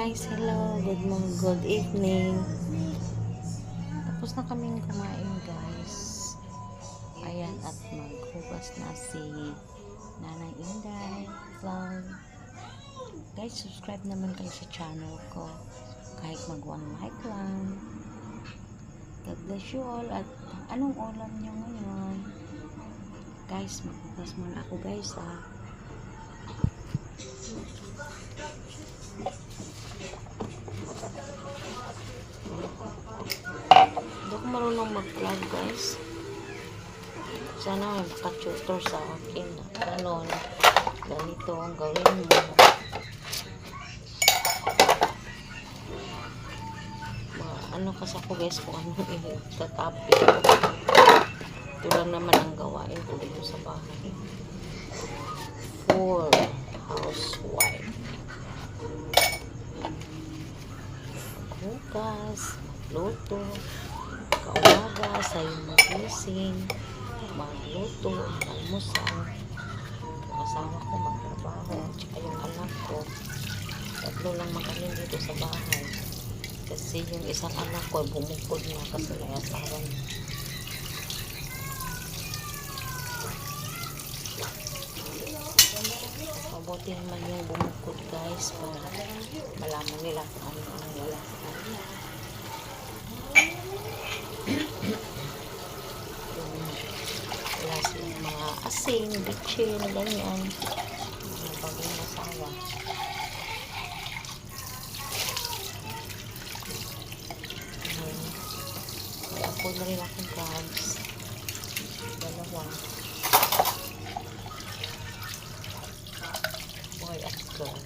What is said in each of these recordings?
Guys, hello, good evening. Tapos na kaming kumain, guys. Ayan, at maghugas na si Nanay Inday vlog. Guys, subscribe naman kayo sa channel ko. Kahit mag 1 like lang. God bless you all. At anong ulam nyo ngayon? Guys, maghugas muna ako, guys, Hindi ako marunong mag-vlog, guys. Sana may maka-tutor sa akin na ganon. Ganito ang gawin mo. Ano kasi ako, guys, kung ano i-topic. Ito lang naman ang gawain ko dito sa bahay. For housewife. Maghugas, magluto, kaumaga, sa'yo magising, magluto, almusal, yung asawa ko magtrabaho, tsaka yung anak ko. Tatlo lang magaling dito sa bahay. Kasi yung isang anak ko bumukod na kasi may asawa niya. Mabuti naman yung bumukod, guys, para malaman nila kung ano ang lalaki. Wala silang mga asin, bitchin, ganyan. Mga bagong asawa. Ako na rin akong crabs. Dalawa. Boy at girl.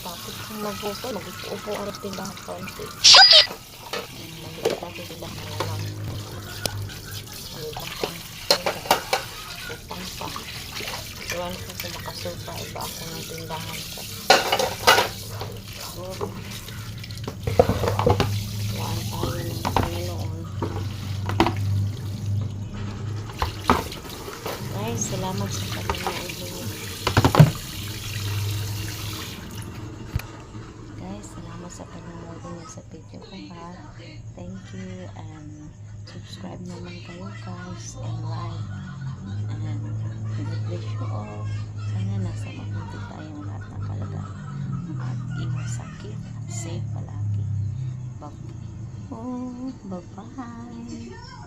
Tapos kung mag-upo, mag-upo ang tindahan konti. Mag-upo ang tindahan na lang. Mag-utang pa. Iwan ko sa makasurvive ako ng tindahan ko. Siguro. Iwan tayo ng Panginoon. Guys, salamat sa panonood niyo. Guys, salamat sa panonood niyo sa video ko, ha. Thank you, and subscribe naman kayo, guys, and like. And God bless you all. Sana nasa mabuti tayong lahat ng kalagayan. At iwas sakit at safe palagi. Bye-bye.